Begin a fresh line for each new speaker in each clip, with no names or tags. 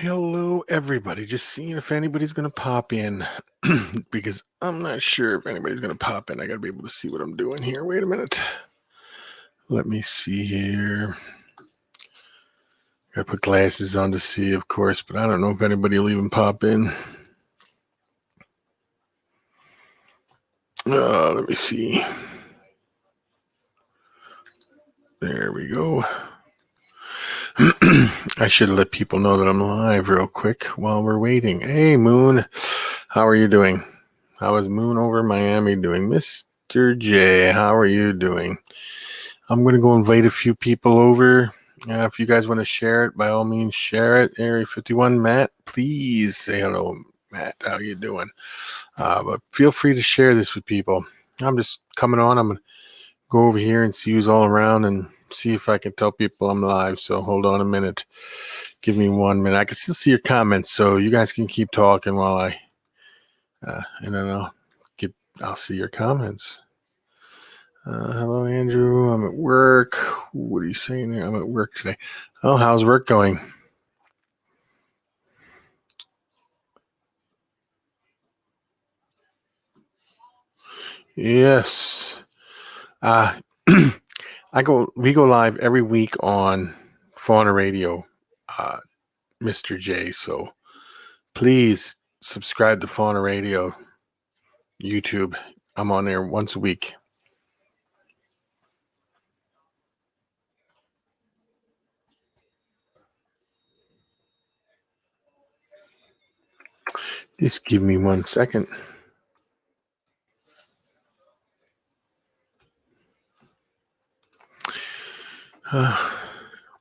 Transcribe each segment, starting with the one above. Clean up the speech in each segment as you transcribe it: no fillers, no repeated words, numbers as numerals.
Hello, everybody. Just seeing if anybody's going to pop in because I'm not sure if anybody's going to pop in. I got to be able to see what I'm doing here. Wait a minute. Let me see here. Got to put glasses on to see, of course, but I don't know if anybody will even pop in. Let me see. There we go. I should let people know that I'm live real quick while we're waiting. Hey, Moon. How are you doing? How is Moon over Miami doing? Mr. J, how are you doing? I'm going to go invite a few people over. If you guys want to share it, by all means, share it. Area 51, Matt, please say hello. Matt, how you doing? But feel free to share this with people. I'm just coming on. I'm going to go over here and see who's all around and see if I can tell people I'm live. So hold on a minute. Give me 1 minute. I can still see your comments, so you guys can keep talking while I, and then I'll see your comments. Hello, Andrew. I'm at work. What are you saying here? I'm at work today. Oh, how's work going? Yes. We go live every week on Fauna Radio, Mr. J. So please subscribe to Fauna Radio YouTube. I'm on there once a week. Just give me 1 second.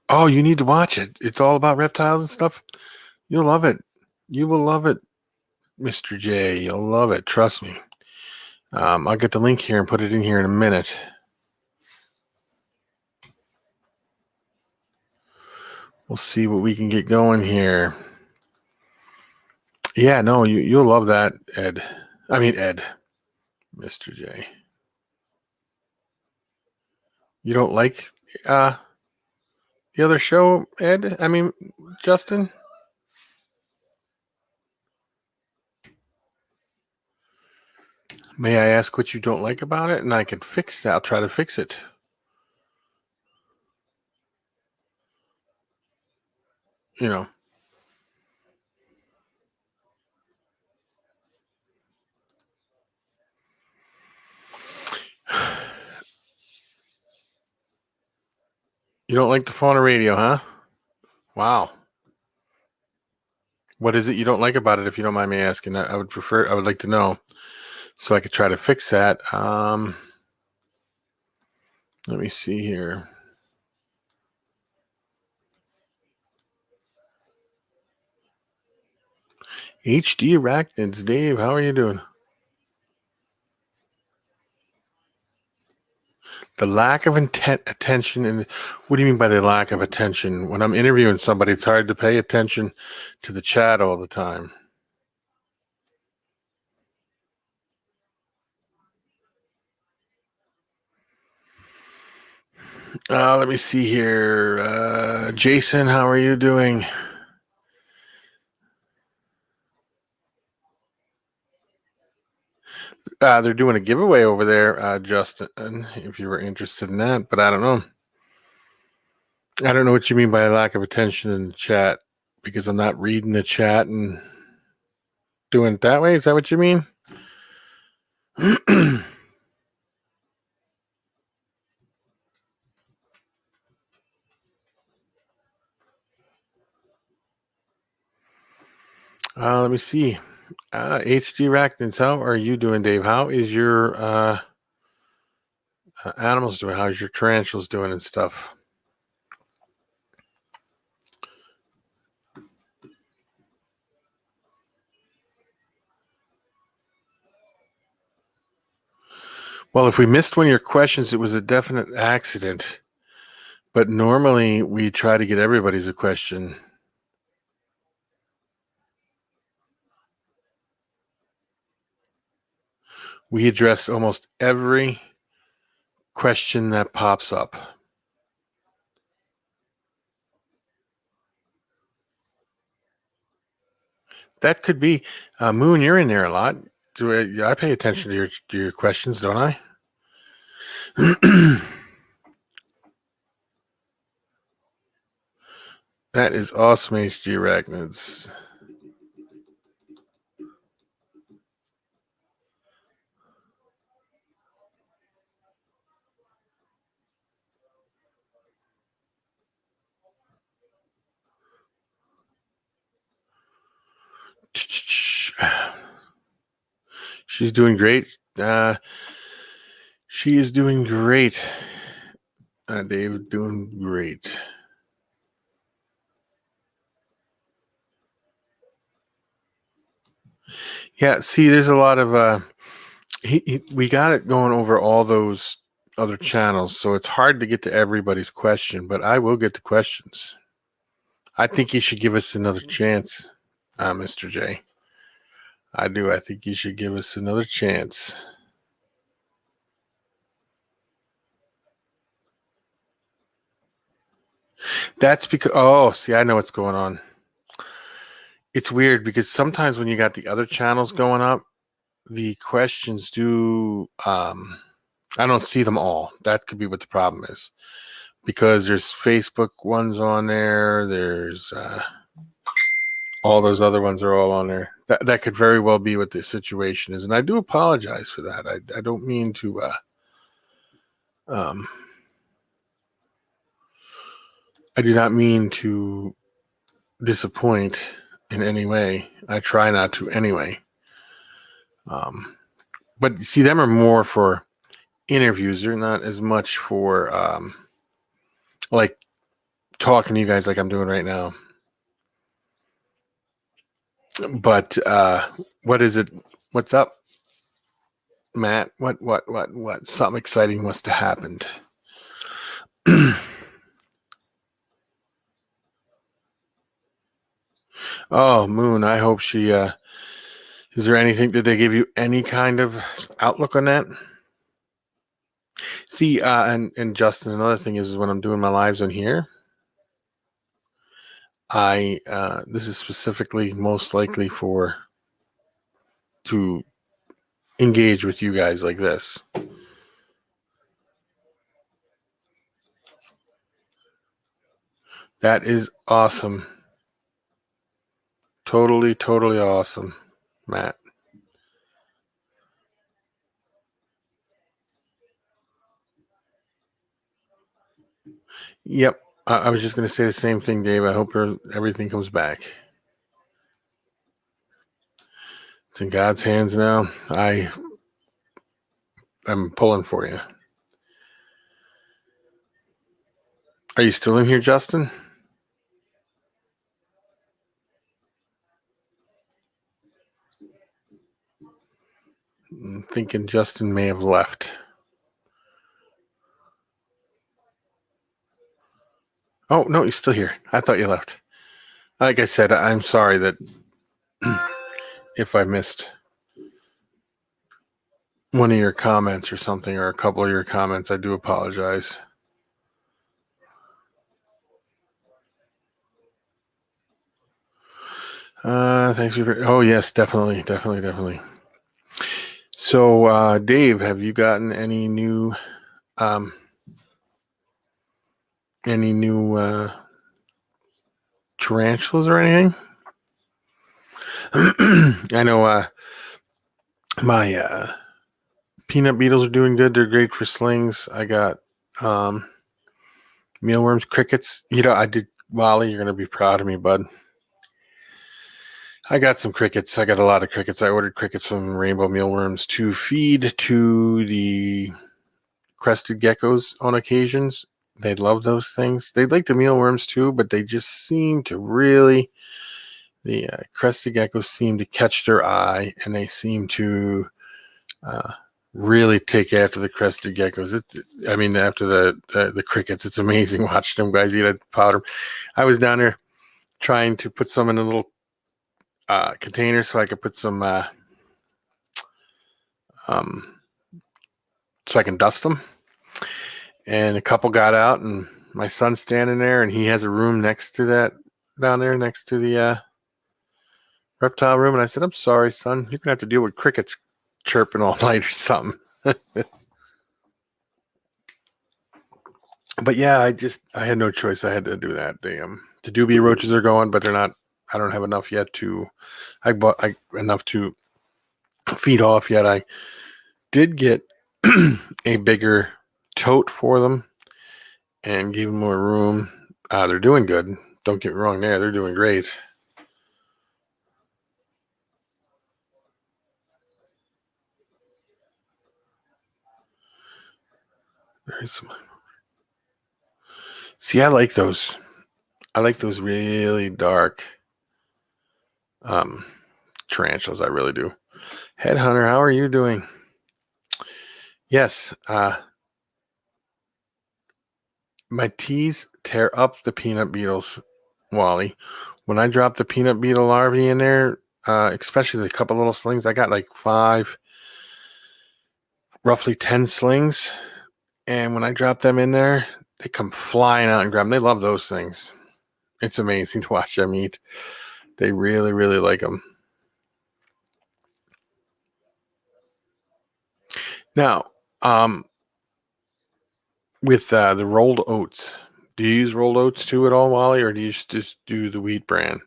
Oh, you need to watch it. It's all about reptiles and stuff. You'll love it. You will love it, Mr. J. You'll love it. Trust me. I'll get the link here and put it in here in a minute. We'll see what we can get going here. Yeah, no, you'll love that, Ed. I mean, Ed. Mr. J. You don't like the other show, Ed? I mean, Justin? May I ask what you don't like about it? And I can fix that. I'll try to fix it. You know. You don't like the Fauna Radio, huh? Wow. What is it you don't like about it, if you don't mind me asking? I would like to know so I could try to fix that. Let me see here. HD Arachnids. Dave, how are you doing? The lack of attention. And what do you mean by the lack of attention? When I'm interviewing somebody, it's hard to pay attention to the chat all the time. Let me see here. Jason, how are you doing? They're doing a giveaway over there, Justin, if you were interested in that, but I don't know. I don't know what you mean by lack of attention in the chat, because I'm not reading the chat and doing it that way. Is that what you mean? Let me see. HD Arachnids, how are you doing, Dave? How is your animals doing? How's your tarantulas doing and stuff? Well, if we missed one of your questions, it was a definite accident. But normally we try to get everybody's a question. We address almost every question that pops up. That could be. Moon, you're in there a lot. Do I pay attention to your questions, don't I? That is awesome, HG Arachnids. She's doing great. She is doing great. Dave, doing great. Yeah, see, there's a lot of we got it going over all those other channels, so it's hard to get to everybody's question, but I will get the questions. I think you should give us another chance, Mr. J. I do. I think you should give us another chance. That's because, see, I know what's going on. It's weird because sometimes when you got the other channels going up, the questions do, I don't see them all. That could be what the problem is. Because there's Facebook ones on there, there's all those other ones are all on there. That could very well be what the situation is. And I do apologize for that. I don't mean to, I do not mean to disappoint in any way. I try not to anyway. But see, them are more for interviews. They're not as much for like talking to you guys like I'm doing right now. But what is it? What's up, Matt? What? Something exciting must have happened. Oh, Moon, I hope she is there anything, did they give you any kind of outlook on that? See, and Justin, another thing is when I'm doing my lives on here, I this is specifically most likely to engage with you guys like this. That is awesome. Totally awesome, Matt. Yep. I was just going to say the same thing, Dave. I hope everything comes back. It's in God's hands now. I'm pulling for you. Are you still in here, Justin? I'm thinking Justin may have left. Oh, no, he's still here. I thought you left. Like I said, I'm sorry that if I missed one of your comments or something, or a couple of your comments, I do apologize. Thanks for. Oh yes, definitely. So, Dave, have you gotten any new tarantulas or anything? I know my peanut beetles are doing good. They're great for slings. I got mealworms, crickets. I did. Wally, you're gonna be proud of me, bud. I got some crickets. I got a lot of crickets. I ordered crickets from Rainbow Mealworms to feed to the crested geckos on occasions. They love those things. They like the mealworms too, but they just seem to really, the crested geckos seem to catch their eye, and they seem to really take after the crested geckos. After the crickets. It's amazing watching them guys eat a powder. I was down there trying to put some in a little container so I could put some so I can dust them. And a couple got out, and my son's standing there, and he has a room next to that down there, next to the reptile room, and I said, I'm sorry, son. You're going to have to deal with crickets chirping all night or something. But yeah, I had no choice. I had to do that. The dubia roaches are going, but they're not. I don't have enough yet to. I bought enough to feed off yet. I did get a bigger tote for them and gave them more room. They're doing good. Don't get me wrong there. They're doing great. See, I like those. I like those really dark tarantulas. I really do. Headhunter, how are you doing? Yes. My teas tear up the peanut beetles, Wally. When I drop the peanut beetle larvae in there, especially the couple little slings, I got like 5, roughly 10 slings. And when I drop them in there, they come flying out and grab them. They love those things. It's amazing to watch them eat. They really, really like them. Now, with the rolled oats, do you use rolled oats too at all, Wally, or do you just do the wheat bran?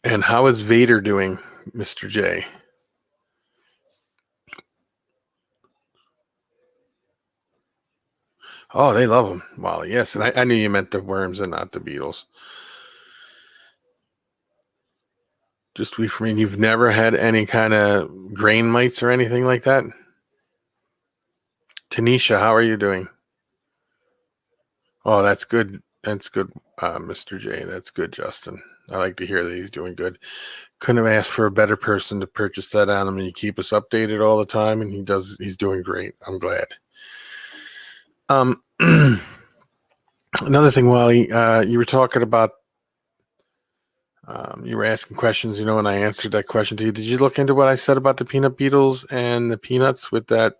And how is Vader doing, Mr. J? Oh, they love them, Wally. Yes, and I knew you meant the worms and not the beetles. Just we for me, you've never had any kind of grain mites or anything like that? Tanisha, how are you doing? Oh, that's good. That's good, Mr. J. That's good, Justin. I like to hear that he's doing good. Couldn't have asked for a better person to purchase that animal. You keep us updated all the time, and he's doing great. I'm glad. Another thing, Wally, you were talking about, you were asking questions, and I answered that question to you. Did you look into what I said about the peanut beetles and the peanuts with that,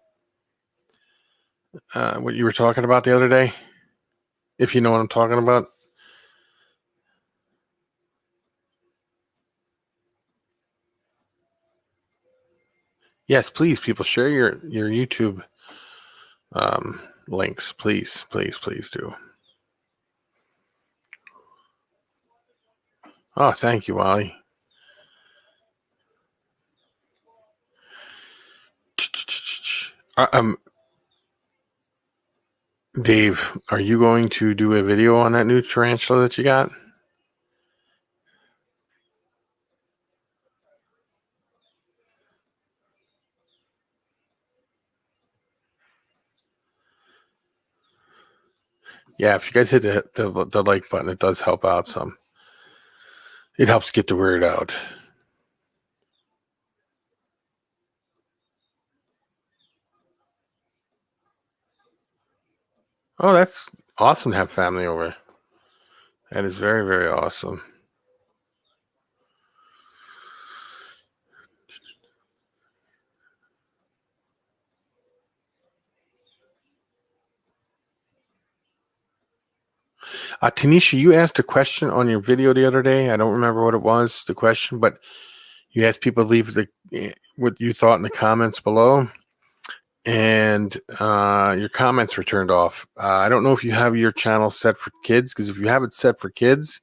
what you were talking about the other day? If you know what I'm talking about. Yes, please, people, share your YouTube links. Please, please, please do. Oh, thank you, Wally. Dave, are you going to do a video on that new tarantula that you got? Yeah, if you guys hit the like button, it does help out some. It helps get the word out. Oh, that's awesome to have family over. That is very, very awesome. Tanisha, you asked a question on your video the other day. I don't remember what it was, the question, but you asked people to leave what you thought in the comments below, and your comments were turned off. I don't know if you have your channel set for kids, because if you have it set for kids,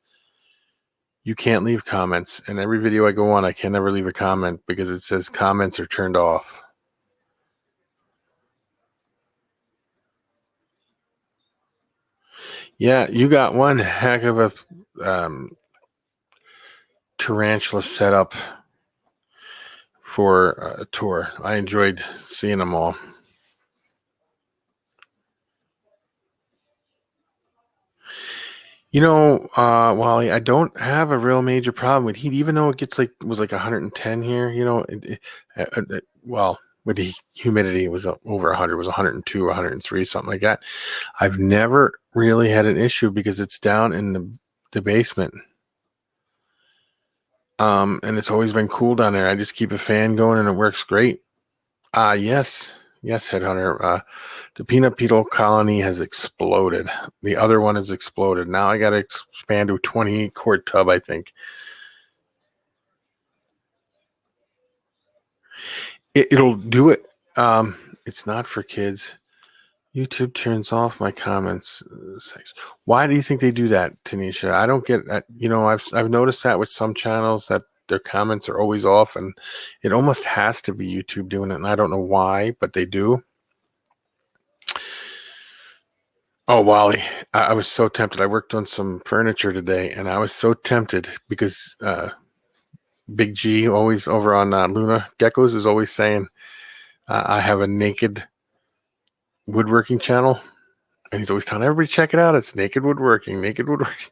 you can't leave comments. And every video I go on, I can never leave a comment because it says comments are turned off. Yeah, you got one heck of a tarantula setup for a tour. I enjoyed seeing them all. Wally, I don't have a real major problem with heat, even though it was like 110 here. Well, with the humidity, it was over 100. It was 102, 103, something like that. I've never really had an issue because it's down in the basement. And it's always been cool down there. I just keep a fan going and it works great. Yes, Yes, Headhunter. The peanut beetle colony has exploded. The other one has exploded. Now I got to expand to a 28-quart tub, I think. It'll do it. It's not for kids. YouTube turns off my comments. Why do you think they do that, Tanisha? I don't get that. I've noticed that with some channels that their comments are always off, and it almost has to be YouTube doing it, and I don't know why, but they do. Oh, Wally, I was so tempted. I worked on some furniture today, and I was so tempted because Big G, always over on Luna Geckos, is always saying, I have a naked woodworking channel. And he's always telling everybody, check it out. It's naked woodworking, naked woodworking.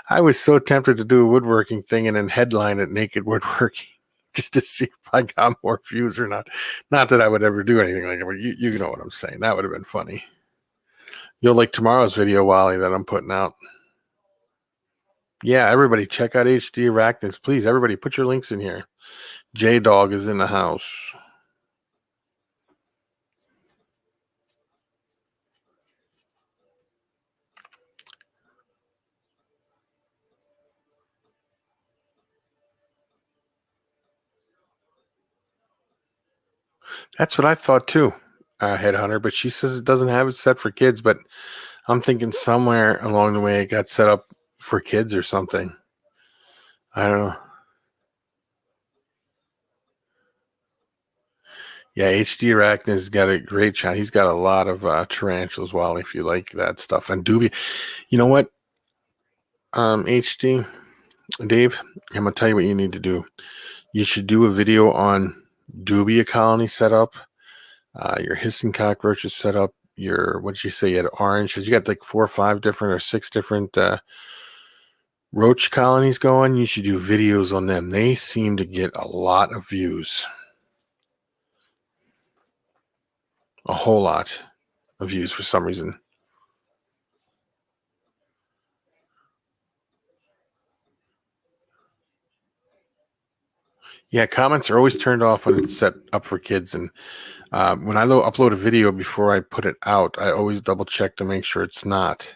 I was so tempted to do a woodworking thing and then headline it naked woodworking just to see if I got more views or not. Not that I would ever do anything like that, but you know what I'm saying. That would have been funny. You'll like tomorrow's video, Wally, that I'm putting out. Yeah, everybody check out HD Arachnids. Please, everybody put your links in here. J-Dog is in the house. That's what I thought too, Headhunter. But she says it doesn't have it set for kids. But I'm thinking somewhere along the way it got set up for kids or something. I don't know. Yeah, HD Arachnid's got a great channel. He's got a lot of tarantulas, Wally, if you like that stuff. And Doobie, you know what? HD, Dave, I'm going to tell you what you need to do. You should do a video on Dubia colony setup, your hissing cockroaches setup, what did you say? You had orange. You got like 4 or 5 different or 6 different roach colonies going. You should do videos on them. They seem to get a lot of views. A whole lot of views for some reason. Yeah, comments are always turned off when it's set up for kids. And when I upload a video before I put it out, I always double check to make sure it's not.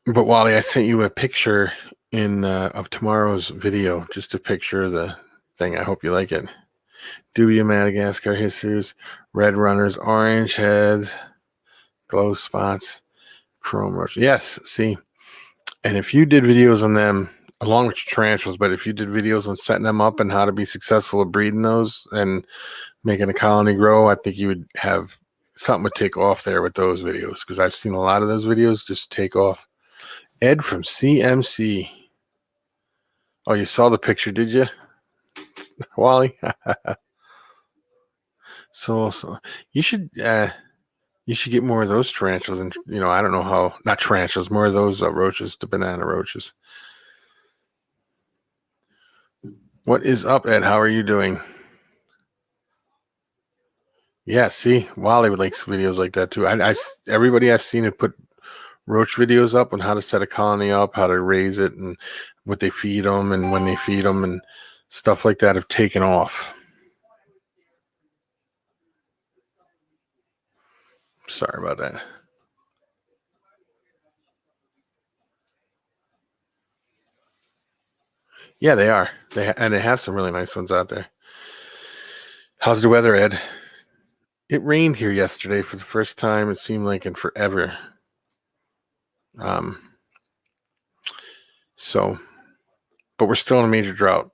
But Wally, I sent you a picture of tomorrow's video, just a picture of the thing. I hope you like it. Dubia Madagascar hissers, red runners, orange heads, glow spots, chrome roach. Yes, see. And if you did videos on them, along with your tarantulas, but if you did videos on setting them up and how to be successful at breeding those and making a colony grow, I think you would have something would take off there with those videos, because I've seen a lot of those videos just take off. Ed from CMC. Oh, you saw the picture, did you, Wally? so you should get more of those tarantulas, and I don't know how, not tarantulas, more of those roaches, the banana roaches. What is up, Ed? How are you doing? Yeah, see, Wally likes videos like that too. Everybody I've seen it put roach videos up on how to set a colony up, how to raise it, and what they feed them, and when they feed them, and stuff like that have taken off. Sorry about that. Yeah, they are. They have some really nice ones out there. How's the weather, Ed? It rained here yesterday for the first time, it seemed like, in forever. But we're still in a major drought.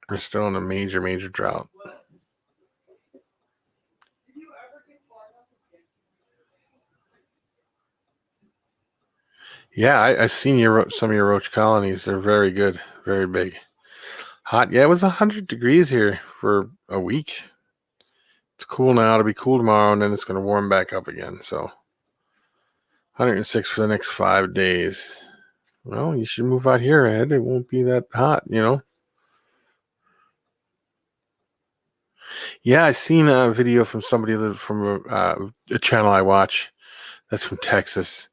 We're still in a major drought. Yeah, I've seen some of your roach colonies. They're very good, very big. Hot. Yeah, it was 100 degrees here for a week. It's cool now. It'll be cool tomorrow, and then it's going to warm back up again. So 106 for the next 5 days. Well, you should move out here, Ed. It won't be that hot, Yeah, I seen a video from somebody from a channel I watch that's from Texas,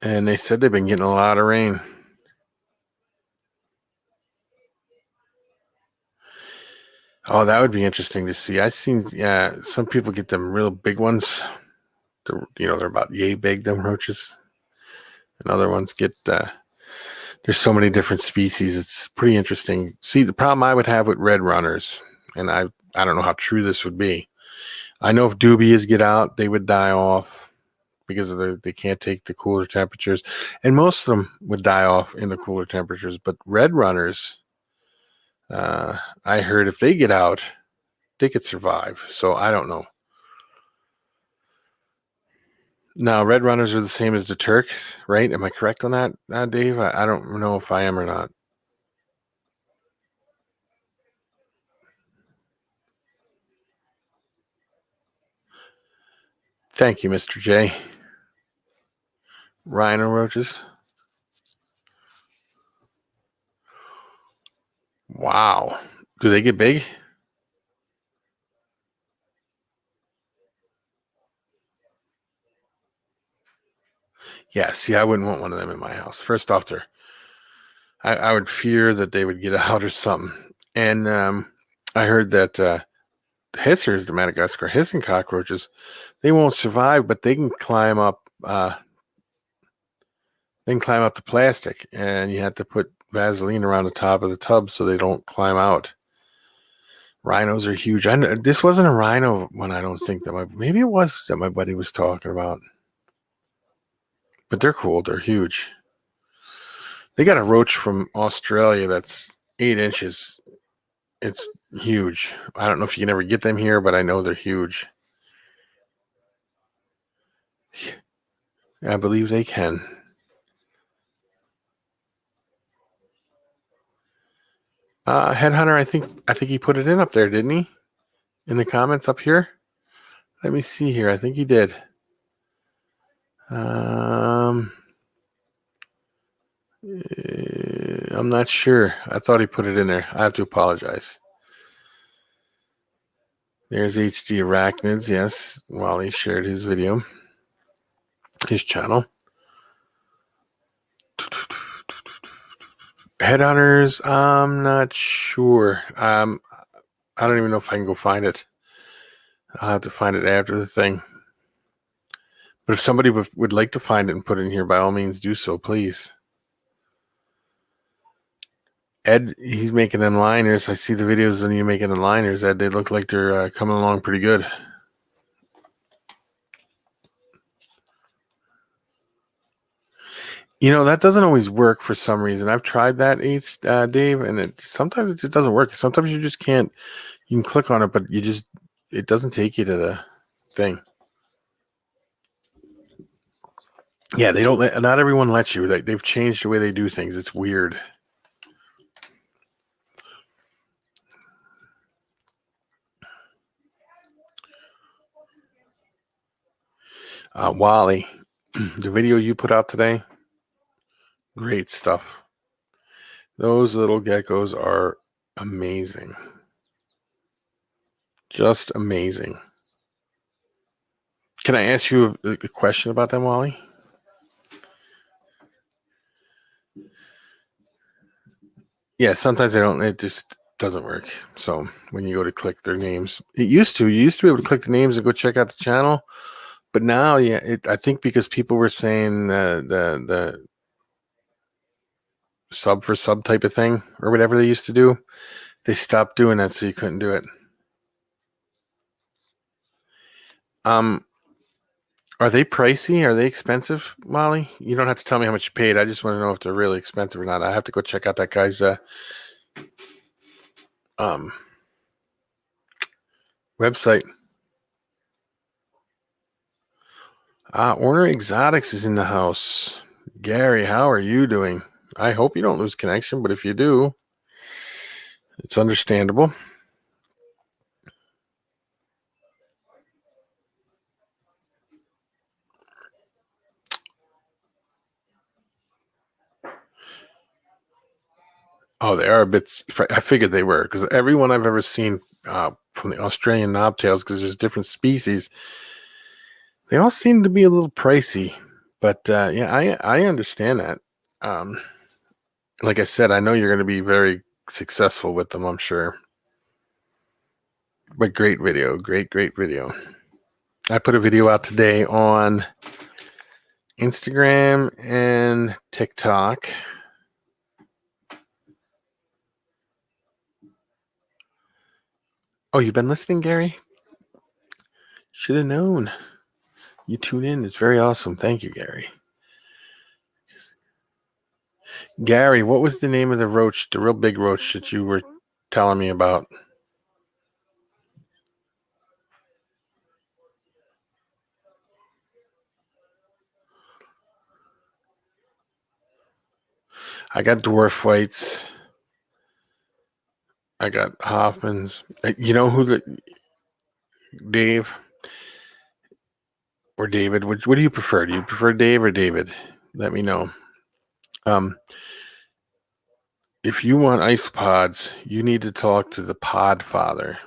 and they said they've been getting a lot of rain. Oh, that would be interesting to see. I've seen, yeah, some people get them real big ones. They're about yay big, them roaches. And other ones get, there's so many different species. It's pretty interesting. See, the problem I would have with red runners, and I don't know how true this would be. I know if dubias get out, they would die off because they can't take the cooler temperatures. And most of them would die off in the cooler temperatures. But red runners, I heard if they get out, they could survive. So I don't know. Now, red runners are the same as the Turks, right? Am I correct on that, Dave? I don't know if I am or not. Thank you, Mr. J. Rhino roaches. Wow. Do they get big? Yeah, see, I wouldn't want one of them in my house. First off, I would fear that they would get out or something. And I heard that hissers, the Madagascar hissing cockroaches, they won't survive, but they can climb up. They can climb up the plastic, and you have to put Vaseline around the top of the tub so they don't climb out. Rhinos are huge. I know, this wasn't a rhino one. I don't think maybe it was that my buddy was talking about. But they're cool. They're huge. They got a roach from Australia that's 8 inches. It's huge. I don't know if you can ever get them here, but I know they're huge. I believe they can. Headhunter, I think he put it in up there, didn't he? In the comments up here. Let me see here. I think he did. I'm not sure. I thought he put it in there. I have to apologize. There's HD Arachnids. Yes, Wally shared his video, his channel. Headhunters, I'm not sure. I don't even know if I can go find it. I'll have to find it after the thing. But if somebody would like to find it and put it in here, by all means do so, please. Ed, he's making inliners. I see the videos of you making inliners, Ed. They look like they're coming along pretty good. That doesn't always work for some reason. I've tried that, Dave, and sometimes it just doesn't work. Sometimes you just can't. You can click on it, but it doesn't take you to the thing. Yeah, they don't. Not everyone lets you. They've changed the way they do things. It's weird. Wally, the video you put out today, great stuff. Those little geckos are amazing. Just amazing. Can I ask you a question about them, Wally? Yeah, sometimes they don't. It just doesn't work. So when you go to click their names, you used to be able to click the names and go check out the channel. But now, yeah, I think because people were saying the sub for sub type of thing or whatever they used to do, they stopped doing that, so you couldn't do it. Are they pricey? Are they expensive, Molly? You don't have to tell me how much you paid. I just want to know if they're really expensive or not. I have to go check out that guy's website. Orner Exotics is in the house. Gary, how are you doing? I hope you don't lose connection, but if you do, it's understandable. Oh, they are a bit. I figured they were because everyone I've ever seen from the Australian knobtails, because there's different species, they all seem to be a little pricey. But yeah, I understand that. Like I said, I know you're going to be very successful with them, I'm sure. But great video. Great video. I put a video out today on Instagram and TikTok. Oh, you've been listening, Gary? Should have known. You tune in. It's very awesome. Thank you, Gary. Gary, what was the name of the roach, the real big roach that you were telling me about? I got dwarf whites. I got Hoffman's. You know who Dave or David? What do you prefer? Do you prefer Dave or David? Let me know. If you want isopods, you need to talk to the Pod Father,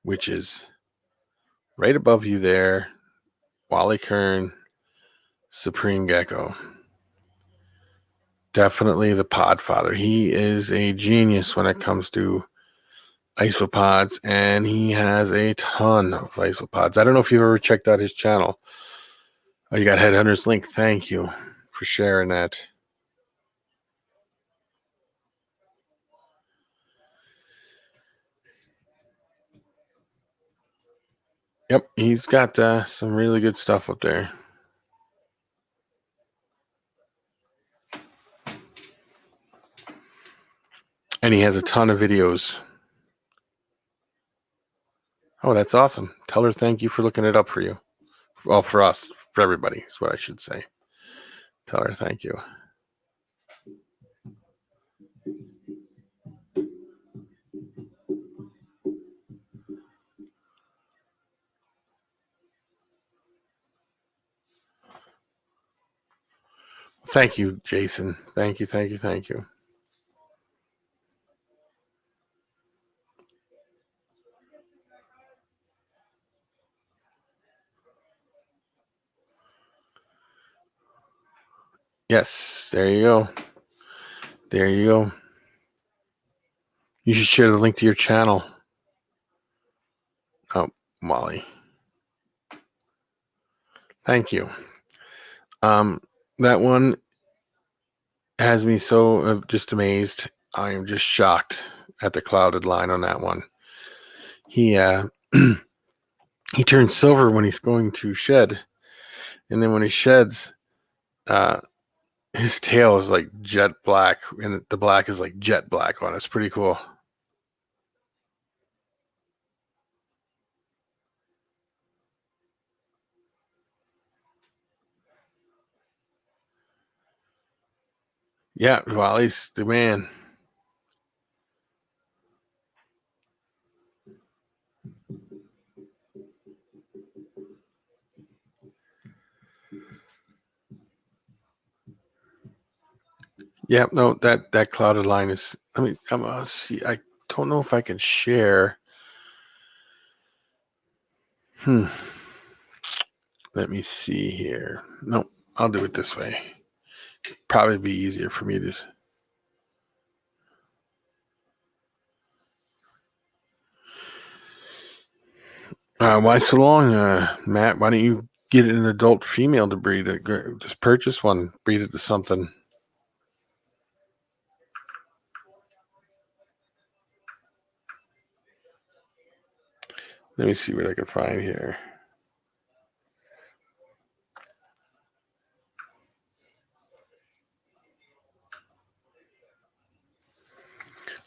which is right above you there. Wally Kern, Supreme Gecko. Definitely the Pod Father. He is a genius when it comes to isopods, and he has a ton of isopods. I don't know if you've ever checked out his channel. Oh, you got Headhunter's link. Thank you for sharing that. Yep, he's got some really good stuff up there. And he has a ton of videos. Oh, that's awesome. Tell her thank you for looking it up for you. Well, for us, for everybody is what I should say. Tell her thank you. Thank you, Jason. Thank you. Yes, there you go. You should share the link to your channel. Oh, Molly. Thank you. That one has me so just amazed. I am just shocked at the clouded line on that one. He he turns silver when he's going to shed, and then when he sheds, his tail is like jet black, and the black is like jet black on it. It's pretty cool. Yeah, Wally's the man. Yeah, no, that clouded line is. I'm gonna see. I don't know if I can share. Let me see here. No, I'll do it this way. Probably be easier for me to. Why so long, Matt? Why don't you get an adult female to breed it? Just purchase one, breed it to something. Let me see what I can find here.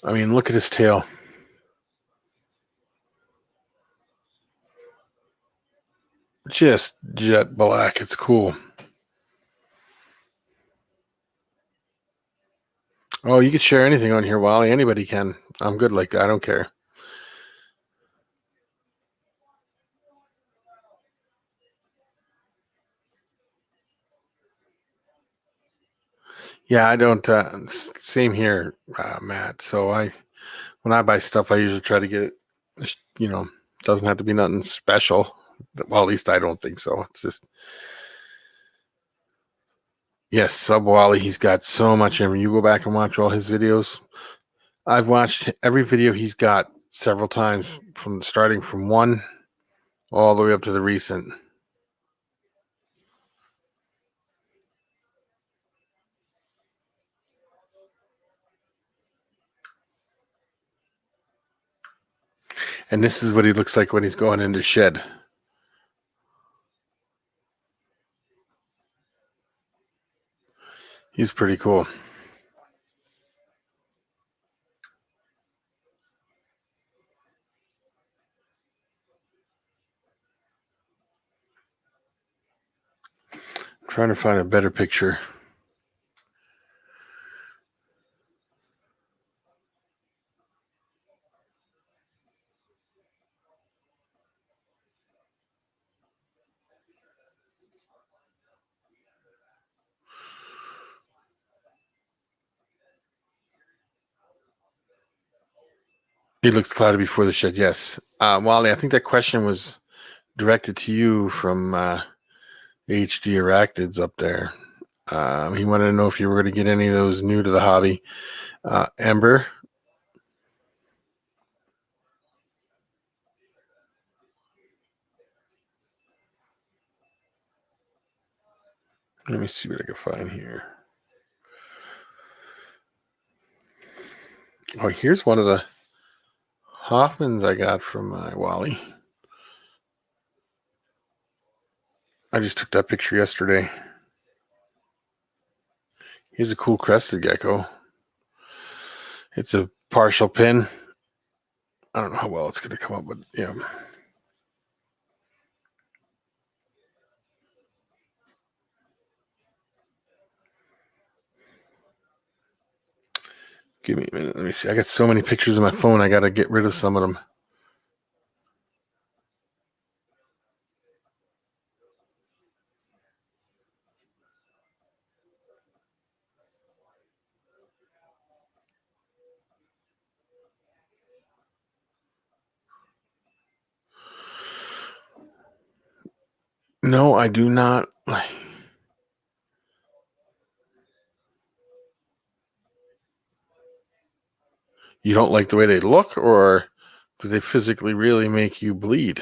I mean, look at his tail. Just jet black. It's cool. Oh, you can share anything on here, Wally. Anybody can. I'm good like that. I don't care. Yeah, I don't. Same here, Matt. So when I buy stuff, I usually try to get it. Doesn't have to be nothing special. Well, at least I don't think so. It's just yes, Sub Wally. He's got so much in him. You go back and watch all his videos. I've watched every video he's got several times, from starting from one all the way up to the recent. And this is what he looks like when he's going into shed. He's pretty cool. I'm trying to find a better picture. He looks cloudy before the shed, yes. Wally, I think that question was directed to you from HD Arachnids up there. He wanted to know if you were going to get any of those new to the hobby. Ember. Let me see what I can find here. Oh, here's one of the Hoffmans I got from my Wally. I just took that picture yesterday. Here's a cool crested gecko. It's a partial pin. I don't know how well it's going to come up, but yeah. Give me a minute. Let me see. I got so many pictures on my phone. I got to get rid of some of them. No, I do not. You don't like the way they look, or do they physically really make you bleed?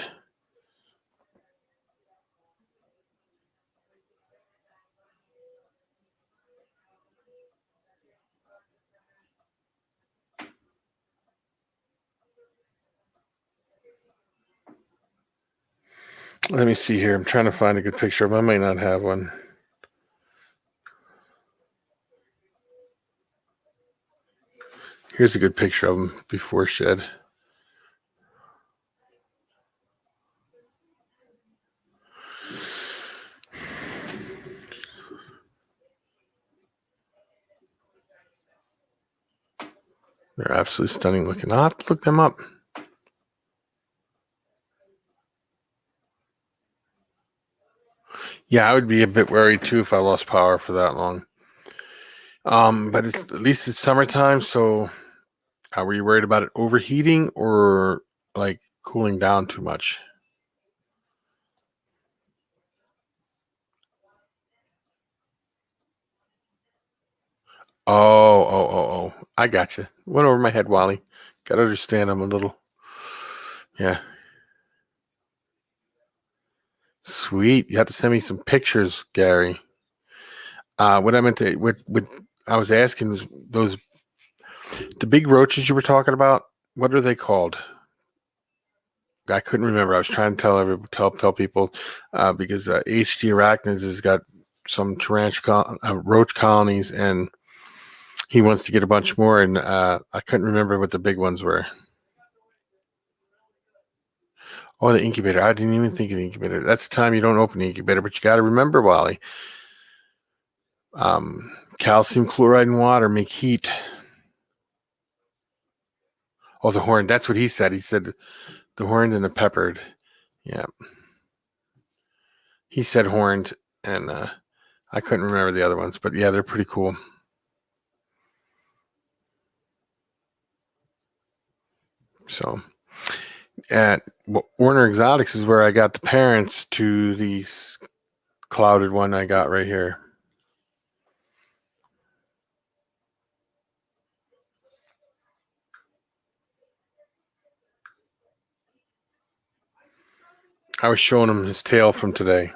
Let me see here. I'm trying to find a good picture of them. I might not have one. Here's a good picture of them before shed. They're absolutely stunning looking. I'll have to look them up. Yeah, I would be a bit worried too if I lost power for that long. But it's at least it's summertime, so were you worried about it overheating or like cooling down too much? Oh. I got you. Went over my head, Wally. Got to understand I'm a little. Yeah. Sweet. You have to send me some pictures, Gary. What I meant to, what I was asking was those, the big roaches you were talking about. What are they called? I couldn't remember. I was trying to tell people because HD Arachnids has got some roach colonies, and he wants to get a bunch more. And I couldn't remember what the big ones were. Oh, the incubator. I didn't even think of the incubator. That's the time you don't open the incubator, but you got to remember, Wally. Calcium chloride and water make heat. Oh, the horn. That's what he said. He said the horned and the peppered. Yeah. He said horned, and I couldn't remember the other ones, but yeah, they're pretty cool. So, at Warner Exotics is where I got the parents to the clouded one I got right here. I was showing him his tail from today.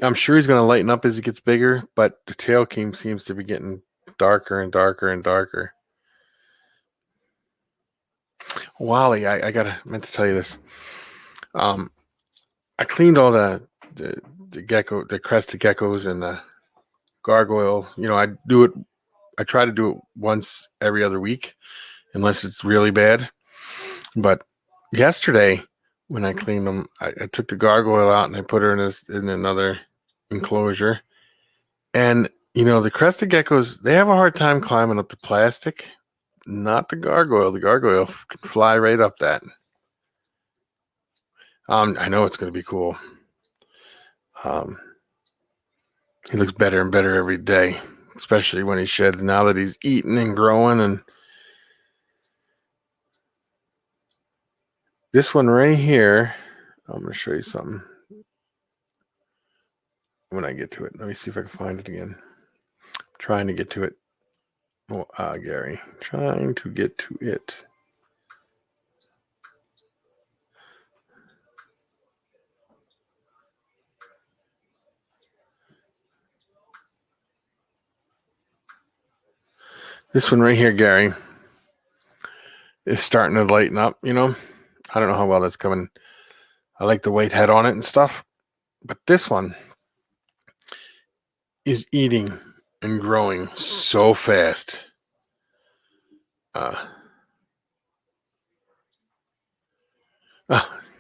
I'm sure he's going to lighten up as he gets bigger, but the tail seems to be getting darker and darker and darker. Wally, I meant to tell you this. I cleaned all the crested geckos and the gargoyle. I try to do it once every other week, unless it's really bad. But yesterday, when I cleaned them, I took the gargoyle out and I put her in another enclosure. And the crested geckos, they have a hard time climbing up the plastic. Not the gargoyle. The gargoyle can fly right up that. I know it's going to be cool. He looks better and better every day, especially when he sheds. Now that he's eating and growing, and this one right here, I'm going to show you something when I get to it. Let me see if I can find it again. I'm trying to get to it. Oh, Gary, trying to get to it. This one right here, Gary, is starting to lighten up, I don't know how well that's coming. I like the white head on it and stuff. But this one is eating and growing so fast.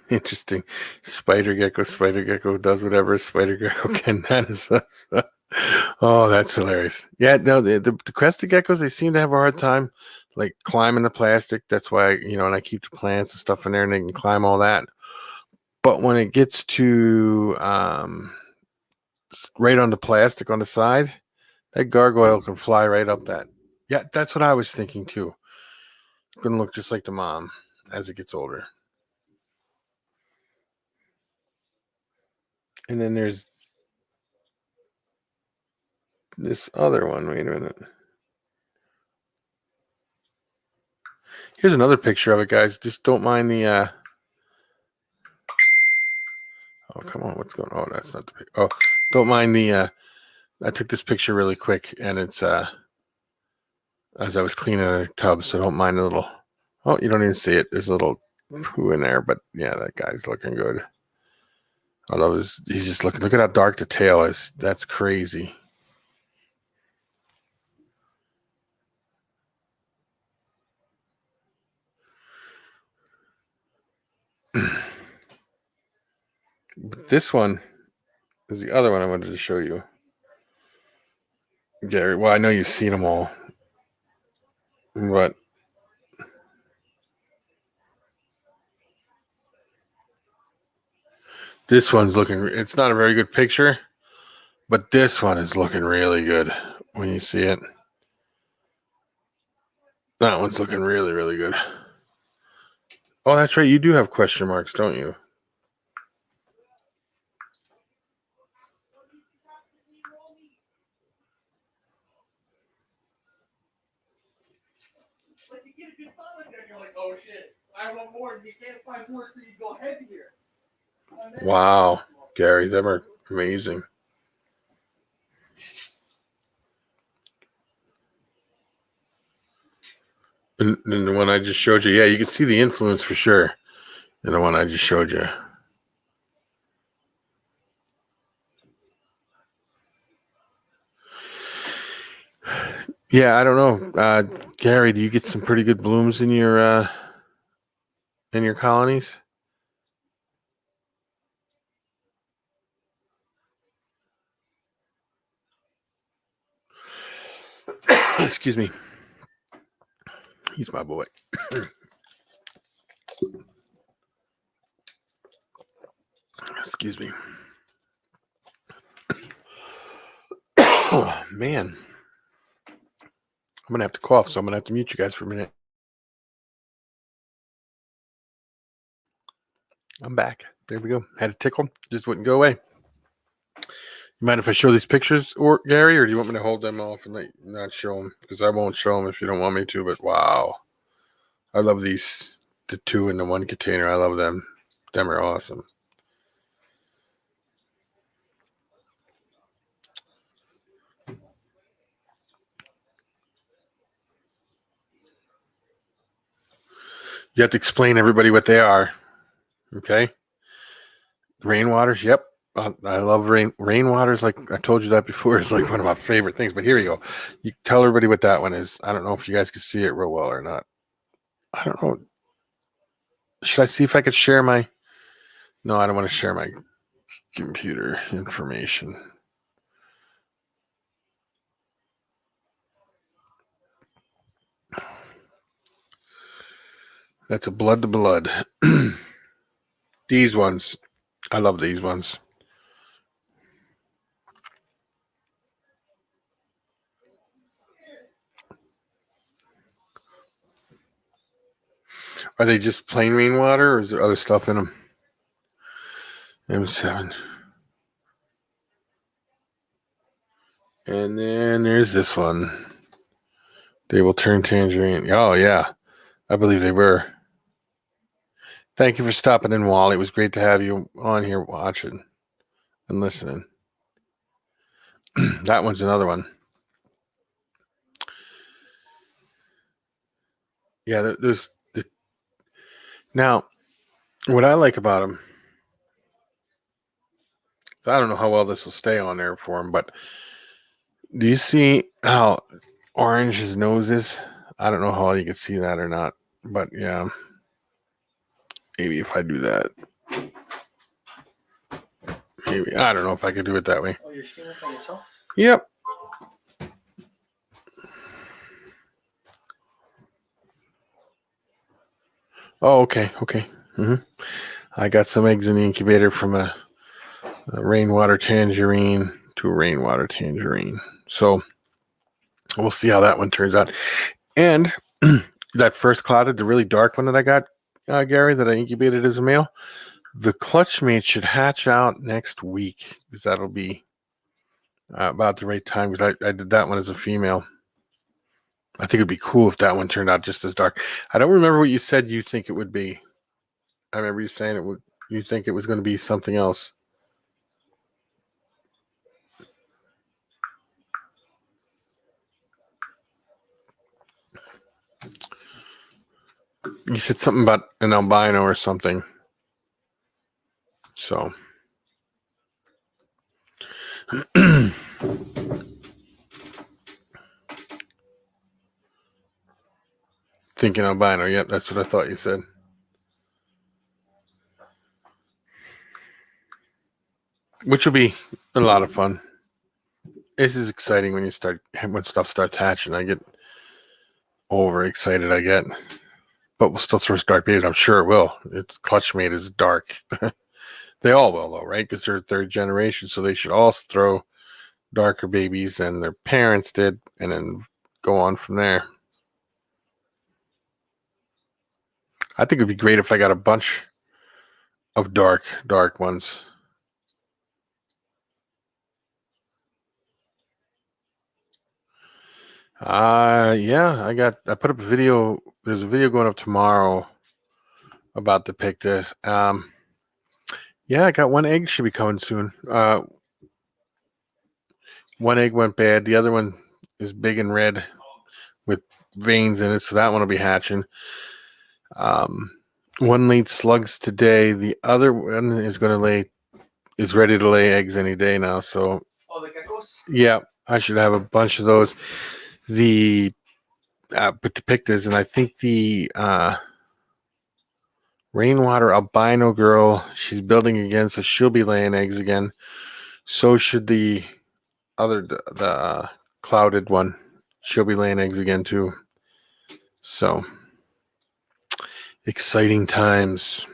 Interesting. Spider gecko does whatever a spider gecko can. That is oh, that's hilarious. Yeah, no, the crested geckos, they seem to have a hard time like climbing the plastic. That's why, and I keep the plants and stuff in there and they can climb all that. But when it gets to right on the plastic on the side, that gargoyle can fly right up that. Yeah, that's what I was thinking too. It's gonna look just like the mom as it gets older. And then there's this other one. Wait a minute. Here's another picture of it, guys. Just don't mind the oh, come on, what's going on? Oh, that's not the picture. Oh, don't mind the I took this picture really quick and it's as I was cleaning a tub, so don't mind the little oh, you don't even see it. There's a little poo in there, but yeah, that guy's looking good. Although he's just looking. Look at how dark the tail is. That's crazy. But this one is the other one I wanted to show you, Gary. Well, I know you've seen them all, but this one's looking. It's not a very good picture, but this one is looking really good when you see it. That one's looking really, really good. Oh, that's right. You do have question marks, don't you?
Like you get a good song like that, and you're like, oh shit, I want more, and you can't find more, so you go heavier.
Wow, Gary, them are amazing. And the one I just showed you, yeah, you can see the influence for sure in the one I just showed you. Yeah, I don't know. Gary, do you get some pretty good blooms in your colonies? Excuse me. He's my boy. Excuse me. Oh, man. I'm going to have to cough, so I'm going to have to mute you guys for a minute. I'm back. There we go. Had a tickle. Just wouldn't go away. You mind if I show these pictures, or Gary, or do you want me to hold them off and not show them? Because I won't show them if you don't want me to, but wow. I love these, the two in the one container. I love them. Them are awesome. You have to explain to everybody what they are. Okay. Rainwaters. Yep. I love rainwaters. Like I told you that before, is like one of my favorite things. But here we go. You tell everybody what that one is. I don't know if you guys can see it real well or not. I don't know. Should I see if I could share my? No, I don't want to share my computer information. That's a blood to blood. These ones. I love these ones. Are they just plain rainwater or is there other stuff in them? M7. And then there's this one. They will turn tangerine. Oh, yeah. I believe they were. Thank you for stopping in, Wally. It was great to have you on here watching and listening. That one's another one. Yeah, now, what I like about them, I don't know how well this will stay on there for him, but do you see how orange his nose is? I don't know how well you can see that or not, but yeah, maybe if I do that, maybe I don't know if I could do it that way.
Oh, you're streaming by yourself?
Yep. Oh, okay. I got some eggs in the incubator from a rainwater tangerine to a rainwater tangerine. So we'll see how that one turns out. And that first clouded, the really dark one that I got, Gary, that I incubated as a male, the clutch mate should hatch out next week because that'll be about the right time because I did that one as a female. I think it'd be cool if that one turned out just as dark. I don't remember what you said you think it would be. I remember you saying it would. You think it was going to be something else. You said something about an albino or something. So. Thinking albino. Yep, that's what I thought you said. Which will be a lot of fun. This is exciting when stuff starts hatching. I get overexcited. I get, but we'll still throw dark babies. I'm sure it will. Its clutch mate is dark. They all will, though, right? Because they're third generation, so they should all throw darker babies than their parents did, and then go on from there. I think it'd be great if I got a bunch of dark ones. Yeah, I put up a video. There's a video going up tomorrow about the Pictus. Yeah, I got one egg should be coming soon. One egg went bad. The other one is big and red with veins in it, so that one will be hatching. One laid slugs today. The other one is ready to lay eggs any day now. So,
Oh, the geckos?
yeah, I should have a bunch of those. The Pictus, and I think the rainwater albino girl, she's building again, so she'll be laying eggs again. So should the clouded one. She'll be laying eggs again too. So exciting times.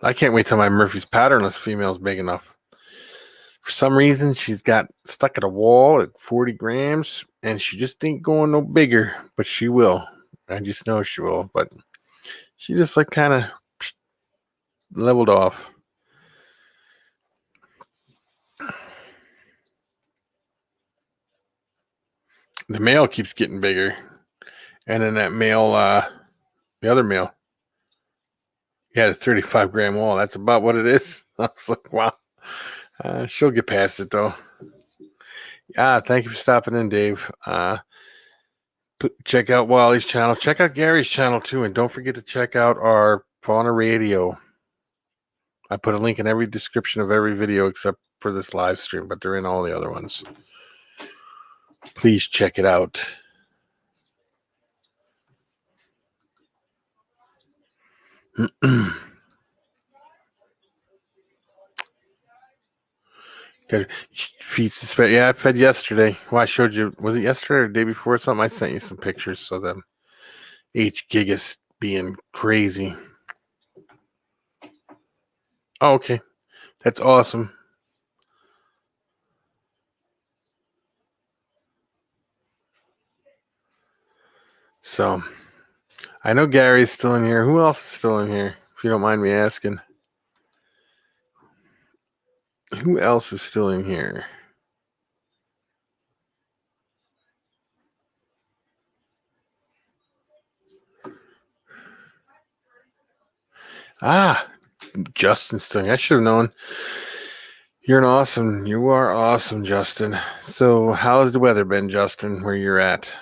I can't wait till my Murphy's patternless female's big enough. For some reason, she's got stuck at a wall at 40 grams, and she just ain't going no bigger, but she will. I just know she will, but she just like kind of leveled off. The male keeps getting bigger, and then that male, the other male, Yeah, the 35 gram wall. That's about what it is. I was like, wow. She'll get past it though. Thank you for stopping in, Dave. Check out Wally's channel. Check out Gary's channel too, and don't forget to check out our Fauna Radio. I put a link in every description of every video except for this live stream, but they're in all the other ones. Please check it out. Got feed suspect. Yeah, I fed yesterday. Well, I showed you. Was it yesterday or the day before or something? I sent you some pictures. So them H Gigas being crazy. Oh, okay. That's awesome. So I know Gary's still in here. Who else is still in here? If you don't mind me asking. Who else is still in here? Justin's still here. I should have known. You are awesome, Justin. So how's the weather been, Justin, where you're at?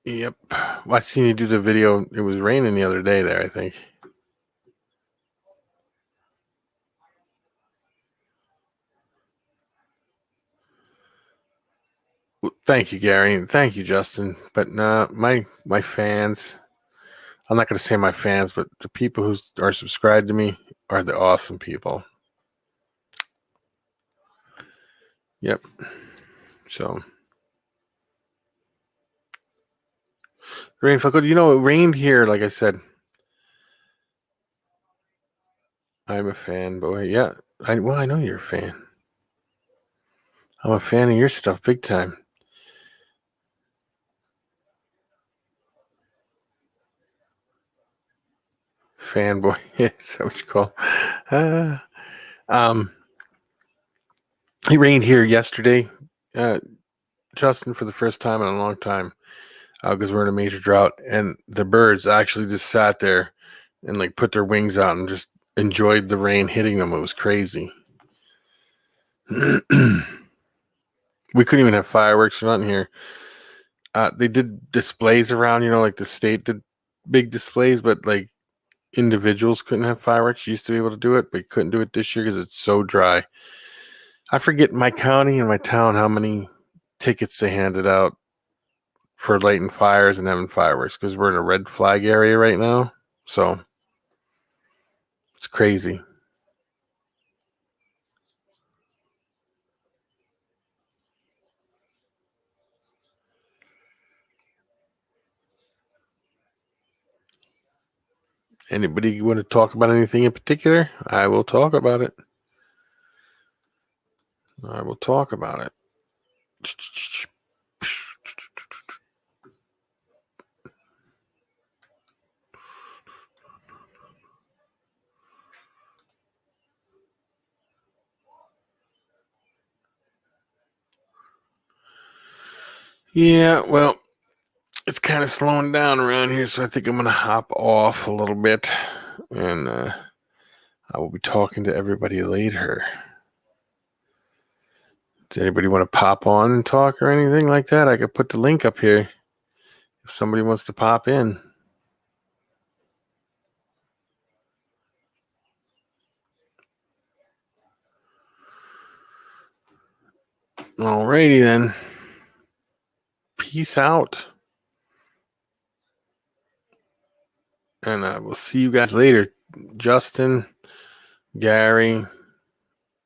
Yep. Well, I seen you do the video. It was raining the other day there, I think. Well, thank you, Gary. Thank you, Justin. But my fans, I'm not going to say my fans, but the people who are subscribed to me are the awesome people. Yep. So, rain felt good. You know, it rained here, like I said. I'm a fan, boy. Yeah. I know you're a fan. I'm a fan of your stuff big time. Fanboy. Is that what you call? It rained here yesterday, Justin, for the first time in a long time, because we're in a major drought, and the birds actually just sat there and like put their wings out and just enjoyed the rain hitting them. It was crazy. We couldn't even have fireworks or nothing here. They did displays around, like the state did big displays, but like individuals couldn't have fireworks. You used to be able to do it, but you couldn't do it this year because it's so dry. I forget my county and my town how many tickets they handed out for lighting fires and having fireworks because we're in a red flag area right now. So it's crazy. Anybody want to talk about anything in particular? I will talk about it. Yeah, well, it's kind of slowing down around here, so I think I'm going to hop off a little bit, and I will be talking to everybody later. Does anybody want to pop on and talk or anything like that? I could put the link up here if somebody wants to pop in. Alrighty then. Peace out. And I will see you guys later. Justin, Gary,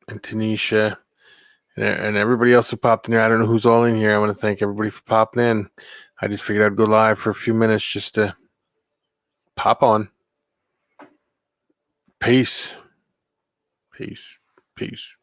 and Tanisha, and everybody else who popped in here. I don't know who's all in here. I want to thank everybody for popping in. I just figured I'd go live for a few minutes just to pop on. Peace. Peace. Peace.